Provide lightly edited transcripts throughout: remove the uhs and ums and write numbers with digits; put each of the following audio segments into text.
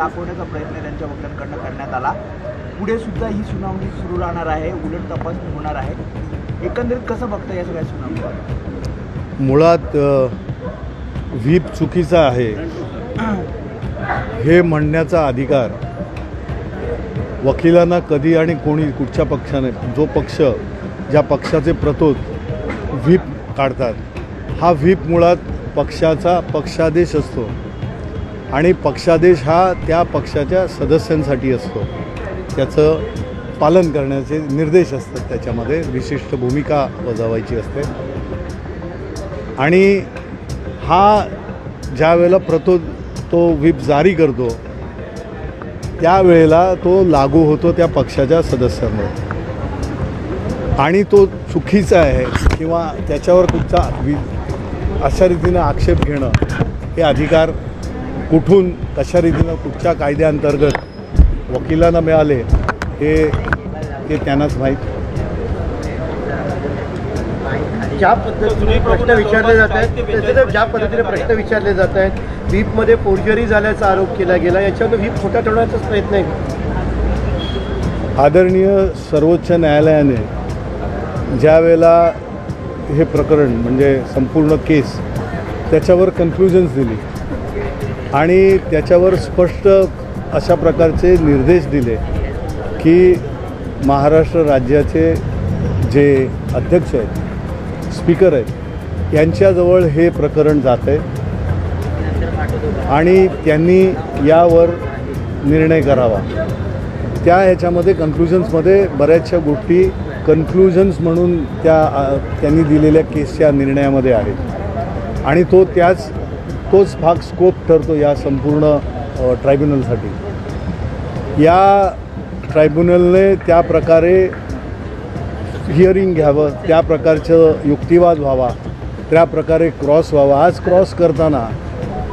दाखवण्याचा प्रयत्न त्यांच्या वकिलांकडून करण्यात आला. पुढे सुद्धा ही सुनावणी सुरू राहणार आहे, उलट तपासणी होणार आहे. एकंदरीत कसं बघता या सगळ्या सुनावणी? मुळात व्हीप चुकीचा आहे हे म्हणण्याचा अधिकार वकिलांना कधी आणि कोणी कुठच्या पक्षाने, जो पक्ष ज्या पक्षाचे प्रतोद व्हीप काढतात, हा व्हीप मुळात पक्षाचा पक्षादेश असतो आणि पक्षादेश हा त्या पक्षाच्या सदस्यांसाठी असतो. त्याचं पालन करण्याचे निर्देश असतात, त्याच्यामध्ये विशिष्ट भूमिका बजावायची असते. आणि हा ज्या वेळेला प्रतोद तो व्हीप जारी करतो त्यावेळेला तो लागू होतो त्या पक्षाच्या सदस्यांवर आणि तो चुकीचा आहे किंवा त्याच्यावर कुठचा अशा रीतीनं आक्षेप घेणं हे अधिकार कुठून कशा रीतीनं कुठच्या कायद्याअंतर्गत वकिलांना मिळाले हे त्यांनाच माहीत. ज्या पद्धतीने प्रश्न विचारले जात आहेत ज्या पद्धतीने प्रश्न विचारले जात आहेत, व्हीपमध्ये फोर्जरी झाल्याचा आरोप केला गेला, याच्यावर व्हीप खोटा ठेवण्याचाच प्रयत्न आहे. आदरणीय सर्वोच्च न्यायालयाने ज्या वेळेला हे प्रकरण म्हणजे संपूर्ण केस त्याच्यावर कन्क्लुजन्स दिली आणि त्याच्यावर स्पष्ट अशा प्रकारचे निर्देश दिले की महाराष्ट्र राज्याचे जे अध्यक्ष आहेत, स्पीकर आहेत, यांच्याजवळ हे प्रकरण जात आहे आणि त्यांनी यावर निर्णय करावा. त्या ह्याच्यामध्ये कन्क्लुजन्समध्ये बऱ्याचशा गोष्टी कन्क्लुजन्स म्हणून त्यांनी दिलेल्या केसच्या निर्णयामध्ये आहेत आणि तोच भाग स्कोप ठरतो या संपूर्ण ट्रायब्युनलसाठी. या ट्रायब्युनलने त्या प्रकारे हिअरिंग घ्यावं, त्या प्रकारचं युक्तिवाद व्हावा, त्या प्रकारे क्रॉस व्हावा. आज क्रॉस करताना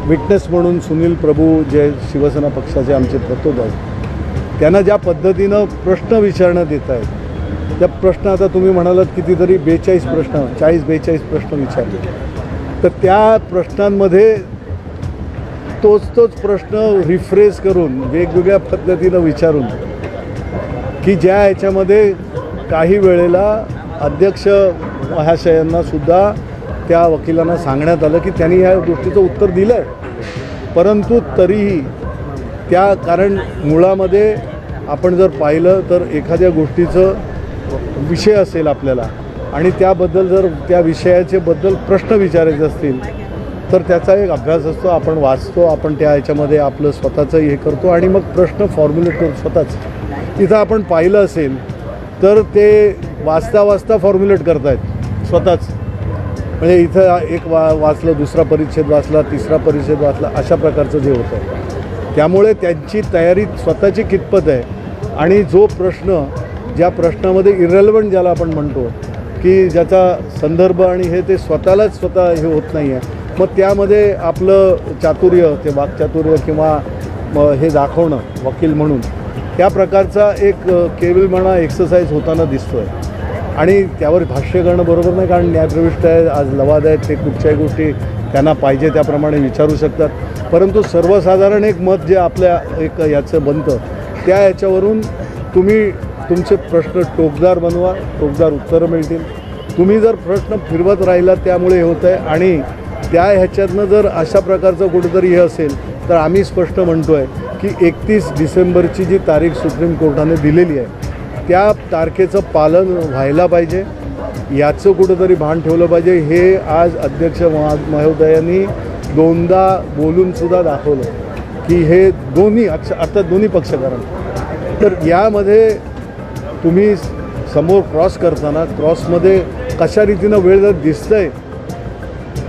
विटनेस म्हणून सुनील प्रभू जे शिवसेना पक्षाचे आमचे प्रतोद आहेत, त्यांना ज्या पद्धतीनं प्रश्न विचारण्यात येत आहेत, त्या प्रश्न आता तुम्ही म्हणालात कितीतरी 42 प्रश्न विचारले, तर त्या प्रश्नांमध्ये तोच प्रश्न रिफ्रेश करून वेगवेगळ्या पद्धतीनं विचारून की ज्या ह्याच्यामध्ये काही वेळेला अध्यक्ष महाशयांनासुद्धा त्या वकिलांना सांगण्यात आलं की त्यांनी ह्या गोष्टीचं उत्तर दिलं आहे, परंतु तरीही कारण मुळामध्ये आपण जर पाहिलं तर एखाद्या गोष्टीचं विषय असेल आपल्याला आणि त्याबद्दल जर त्या विषयाचे बद्दल प्रश्न विचारायचे असतील तर त्याचा एक अभ्यास असतो, आपण वाचतो, आपण त्या ह्याच्यामध्ये आपलं स्वतःचं हे करतो आणि मग प्रश्न फॉर्म्युलेट करतो स्वतःच. तिथं आपण पाहिलं असेल तर ते वाचता फॉर्म्युलेट करतायत स्वतःच. म्हणजे इथं एक वाचलं, दुसरा परिच्छेद वाचला, तिसरा परिच्छेद वाचला, अशा प्रकारचं जे होतं आहे. त्यामुळे त्यांची तयारी स्वतःची कितपत आहे आणि जो प्रश्न ज्या प्रश्नामध्ये इरेलेव्हंट ज्याला आपण म्हणतो की ज्याचा संदर्भ आणि हे ते स्वतः हे होत नाही आहे, मग त्यामध्ये आपलं चातुर्य, ते वाक्चातुर्य किंवा हे दाखवणं वकील म्हणून त्या प्रकारचा एक केविलपणा एक्सरसाइज होताना दिसतो आहे. आणि त्यावर भाष्य करणं बरोबर नाही, कारण न्यायप्रविष्ट आहे, आज लवाद आहेत, ते कुठच्याही गोष्टी त्यांना पाहिजे त्याप्रमाणे विचारू शकतात. परंतु सर्वसाधारण एक मत जे आपल्या एक याचं बनतं त्या ह्याच्यावरून तुम्ही तुमचे प्रश्न टोकदार बनवा, टोकदार उत्तरं मिळतील. तुम्ही जर प्रश्न फिरवत राहिला त्यामुळे हे होतं आहे आणि त्या ह्याच्यातनं जर अशा प्रकारचं कुठंतरी हे असेल तर आम्ही स्पष्ट म्हणतो आहे की 31 डिसेंबरची जी तारीख सुप्रीम कोर्टाने दिलेली आहे त्या तारखेचं पालन व्हायला पाहिजे, याचं कुठंतरी भान ठेवलं पाहिजे. हे आज अध्यक्ष महोदयांनी दोनदा बोलूनसुद्धा दाखवलं की हे दोन्ही अर्थात दोन्ही पक्षकारांना. तर यामध्ये तुम्ही समोर क्रॉस करताना क्रॉसमध्ये कशा रीतीनं वेळ जर दिसतं आहे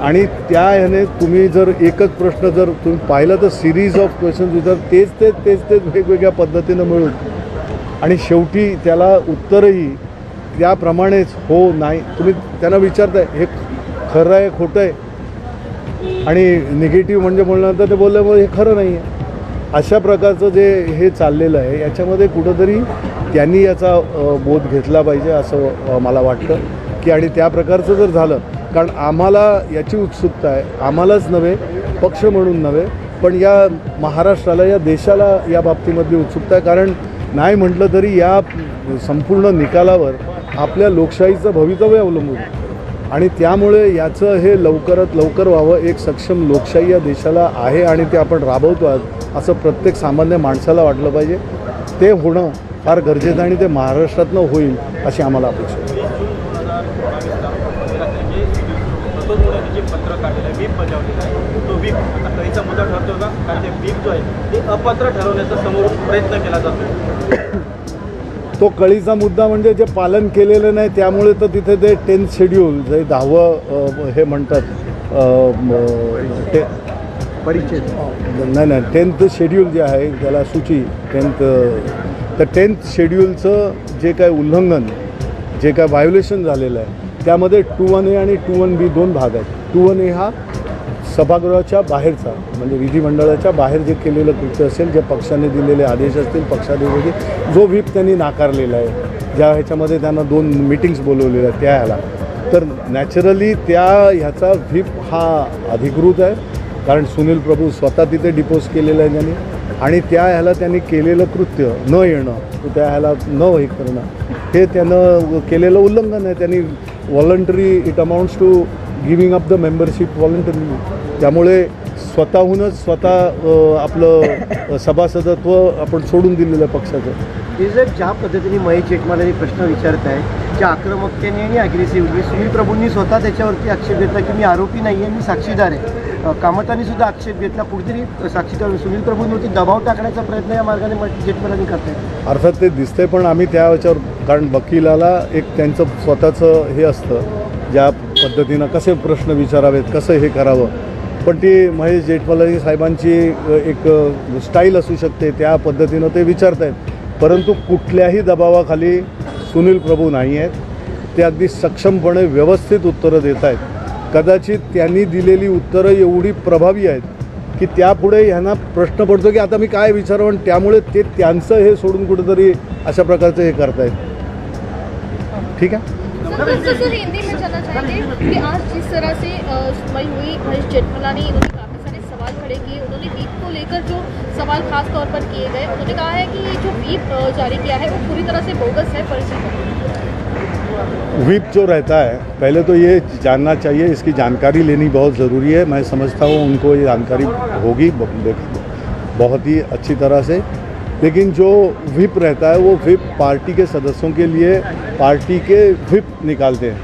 आणि त्या ह्याने तुम्ही जर एकच प्रश्न जर तुम्ही पाहिलं तर सिरीज ऑफ क्वेश्चन्स विचार तेच वेगवेगळ्या पद्धतीनं मिळून आणि शेवटी त्याला उत्तरही त्याप्रमाणेच हो नाही तुम्ही त्यांना विचारताय हे खरं आहे खोटं आहे आणि निगेटिव्ह म्हणजे बोलल्यानंतर ते बोलल्यामुळे हे खरं नाही आहे. अशा प्रकारचं जे हे चाललेलं आहे याच्यामध्ये कुठंतरी त्यांनी याचा बोध घेतला पाहिजे असं मला वाटतं की आणि त्या प्रकारचं जर झालं, कारण आम्हाला याची उत्सुकता आहे, आम्हालाच नव्हे पक्ष म्हणून नव्हे पण या महाराष्ट्राला, या देशाला या बाबतीमधली उत्सुकता आहे. कारण नाही म्हटलं तरी या संपूर्ण निकालावर आपल्या लोकशाहीचं भवितव्य अवलंबून आहे आणि त्यामुळे याचं हे लवकरात लवकर व्हावं. एक सक्षम लोकशाही या देशाला आहे आणि ते आपण राबवतो आहोत असं प्रत्येक सामान्य माणसाला वाटलं पाहिजे. ते होणं फार गरजेचं आणि ते महाराष्ट्रातनं होईल अशी आम्हाला अपेक्षा आहे. पत्र काढलेलं आहे, व्हीप बजावलेला आहे, तो व्हीप आता कधीचा मुद्दा ठरतो का? कारण ते व्हीप जो आहे ते अपात्र ठरवण्याचा समोरून प्रयत्न केला जातो. तो कळीचा मुद्दा म्हणजे जे पालन केलेलं नाही त्यामुळे तर तिथे ते 10th शेड्यूल जे 10वं हे म्हणतात परिच्छेद नाही 10th शेड्यूल जे आहे त्याला सूची 10th शेड्यूलचं जे काय उल्लंघन, जे काय व्हायोलेशन झालेलं आहे त्यामध्ये 21A आणि 21B दोन भाग आहेत. 21A हा सभागृहाच्या बाहेरचा म्हणजे विधिमंडळाच्या बाहेर जे केलेलं कृत्य असेल, जे पक्षाने दिलेले आदेश असतील, पक्षाधिकारी जो व्हीप त्यांनी नाकारलेला आहे, ज्या ह्याच्यामध्ये त्यांना 2 मीटिंग्स बोलवलेल्या आहेत त्या ह्याला, तर नॅचरली त्या ह्याचा व्हीप हा अधिकृत आहे. कारण सुनील प्रभू स्वतः तिथे डिपोज केलेलं आहे त्यांनी आणि त्या ह्याला त्यांनी केलेलं कृत्य न येणं, त्या ह्याला न हे करणं हे त्यानं केलेलं उल्लंघन आहे. त्यांनी voluntary it amounts to giving up the membership voluntary. त्यामुळे स्वतःहूनच आपलं सभासदत्व आपण सोडून दिलेलं पक्षाचं. हे जर ज्या पद्धतीने महेश जेठमलानी प्रश्न विचारत आहे ज्या आक्रमकतेने आणि अग्रेसिव्हली, सुनील प्रभूंनी स्वतः त्याच्यावरती आक्षेप घेतला की मी आरोपी नाही आहे, मी साक्षीदार आहे. कामतांनी सुद्धा आक्षेप घेतला. कुठेतरी साक्षीदार सुनील प्रभूंवरती दबाव टाकण्याचा प्रयत्न या मार्गाने महेश जेठमलानी करतायत. अर्थात ते दिसते, पण आम्ही त्या याच्यावर, कारण वकिलाला एक त्यांचं स्वतःचं हे असतं ज्या पद्धतीनं कसे प्रश्न विचारावेत, कसं हे करावं, पण ती महेश जेठमलानी साहेबांची एक स्टाईल असू शकते, त्या पद्धतीनं ते विचारत आहेत. परंतु कुठल्याही दबावाखाली सुनील प्रभू नाही आहेत. ते अगदी सक्षमपणे व्यवस्थित उत्तरं देत आहेत. कदाचित त्यांनी दिलेली उत्तरं एवढी प्रभावी आहेत की त्यापुढे ह्यांना प्रश्न पडतो की आता मी काय विचारावं, आणि त्यामुळे ते त्यांचं हे सोडून कुठेतरी अशा प्रकारचं हे करतायत. ठीक है सर हिंदी में जानना चाहेंगे कि आज जिस तरह से सुनवाई हुई, महेश जेठमलानी उन्होंने काफ़ी सारे सवाल खड़े किए. उन्होंने व्हीप को लेकर जो सवाल खास तौर पर किए गए, उन्होंने कहा है कि जो व्हीप जारी किया है वो पूरी तरह से बोगस है, फर्जी है. व्हीप जो रहता है, पहले तो ये जानना चाहिए, इसकी जानकारी लेनी बहुत ज़रूरी है. मैं समझता हूँ उनको ये जानकारी होगी बहुत ही अच्छी तरह से. लेकिन जो व्हिप रहता है वो व्हिप पार्टी के सदस्यों के लिए पार्टी के व्हिप निकालते हैं.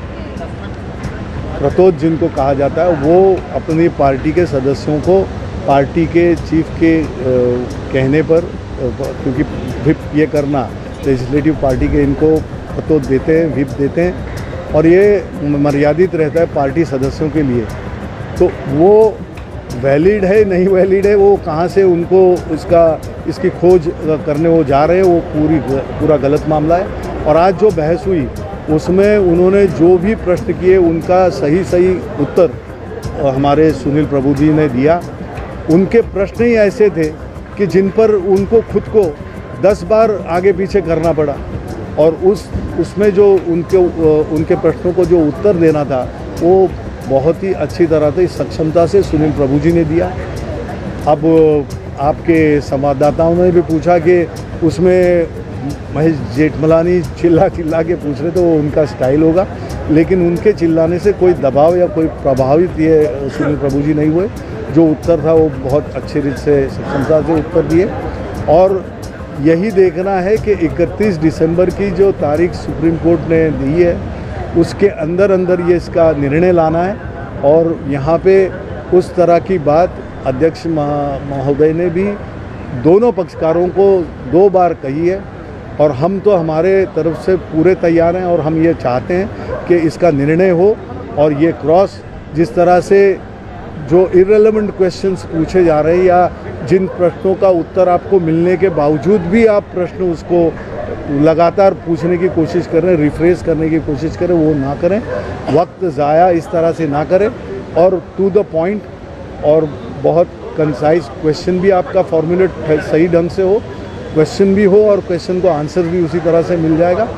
प्रतोद जिनको कहा जाता है वो अपनी पार्टी के सदस्यों को पार्टी के चीफ के कहने पर, क्योंकि व्हिप ये करना लेजिस्लेटिव पार्टी के इनको प्रतोद देते हैं, व्हिप देते हैं और ये मर्यादित रहता है पार्टी सदस्यों के लिए. तो वो वैलिड है नहीं वैलिड है, वो कहाँ से उनको इसकी खोज करने वो जा रहे हैं, वो पूरा गलत मामला है. और आज जो बहस हुई उसमें उन्होंने जो भी प्रश्न किए उनका सही उत्तर हमारे सुनील प्रभु जी ने दिया. उनके प्रश्न ही ऐसे थे कि जिन पर उनको खुद को 10 बार आगे पीछे करना पड़ा और उसमें जो उनके प्रश्नों को जो उत्तर देना था वो बहुत ही अच्छी तरह से सक्षमता से सुनील प्रभु जी ने दिया. अब आपके संवाददाताओं ने भी पूछा कि उसमें महेश जेठमलानी चिल्ला के पूछ रहे, तो वो उनका स्टाइल होगा, लेकिन उनके चिल्लाने से कोई दबाव या कोई प्रभावित ये सुनील प्रभु जी नहीं हुए. जो उत्तर था वो बहुत अच्छी रीत से सक्षमता से उत्तर दिए. और यही देखना है कि 31 दिसंबर की जो तारीख सुप्रीम कोर्ट ने दी है उसके अंदर ये इसका निर्णय लाना है. और यहाँ पे उस तरह की बात अध्यक्ष महोदय ने भी दोनों पक्षकारों को 2 बार कही है और हम तो हमारे तरफ से पूरे तैयार हैं और हम ये चाहते हैं कि इसका निर्णय हो. और ये क्रॉस जिस तरह से जो इररिलेवेंट क्वेश्चंस पूछे जा रहे हैं या जिन प्रश्नों का उत्तर आपको मिलने के बावजूद भी आप प्रश्न उसको लगातार पूछने की कोशिश करें, रिफ्रेश करने की कोशिश करें, वो ना करें. वक्त ज़ाया इस तरह से ना करें और टू द पॉइंट और बहुत कंसाइज क्वेश्चन भी आपका फॉर्मुलेट सही ढंग से हो, क्वेश्चन भी हो और क्वेश्चन को आंसर भी उसी तरह से मिल जाएगा.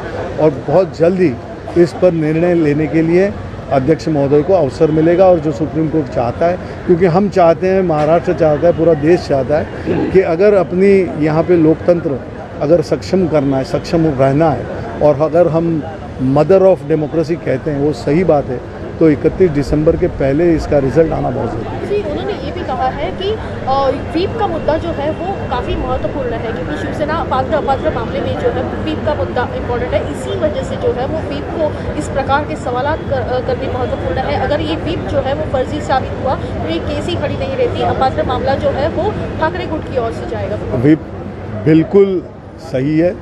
और बहुत जल्दी इस पर निर्णय लेने के लिए अध्यक्ष महोदय को अवसर मिलेगा और जो सुप्रीम कोर्ट चाहता है, क्योंकि हम चाहते हैं, महाराष्ट्र चाहता है, पूरा देश चाहता है कि अगर अपनी यहाँ पे लोकतंत्र अगर सक्षम करना है, सक्षम रहना है, और अगर हम मदर ऑफ डेमोक्रेसी कहते हैं वो सही बात है, तो 31 दिसंबर के पहले इसका रिजल्ट आना बहुत ज़रूरी है। जी, उन्होंने ये भी कहा है कि व्हीप का मुद्दा जो है वो काफ़ी महत्वपूर्ण है, क्योंकि शिवसेना पात्र अपात्र मामले में जो है व्हीप का मुद्दा इम्पोर्टेंट है। इसी वजह से जो है वो व्हीप को इस प्रकार के सवाल करने महत्वपूर्ण है। अगर ये व्हीप जो है वो फर्जी साबित हुआ तो ये केस ही खड़ी नहीं रहती, अपात्र मामला जो है वो ठाकरे गुट की ओर से जाएगा। व्हिप बिल्कुल सही है,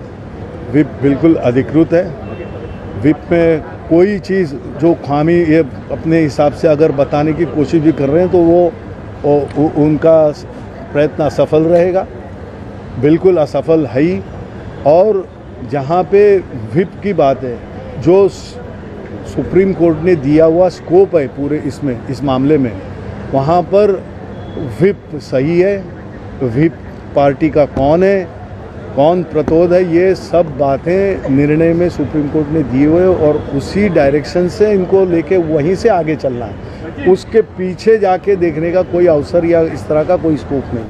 व्हिप बिल्कुल अधिकृत है। व्हिप में कोई चीज़ जो खामी ये अपने हिसाब से अगर बताने की कोशिश भी कर रहे हैं तो वो उनका प्रयत्न असफल रहेगा, बिल्कुल असफल है ही। और जहाँ पे व्हिप की बात है, जो सुप्रीम कोर्ट ने दिया हुआ स्कोप है पूरे इस मामले में, वहाँ पर व्हिप सही है। व्हिप पार्टी का कौन है, कौन प्रतिरोध है, ये सब बातें निर्णय में सुप्रीम कोर्ट ने दिए हुए और उसी डायरेक्शन से इनको लेके वहीं से आगे चलना है। उसके पीछे जाके देखने का कोई अवसर या इस तरह का कोई स्कोप नहीं।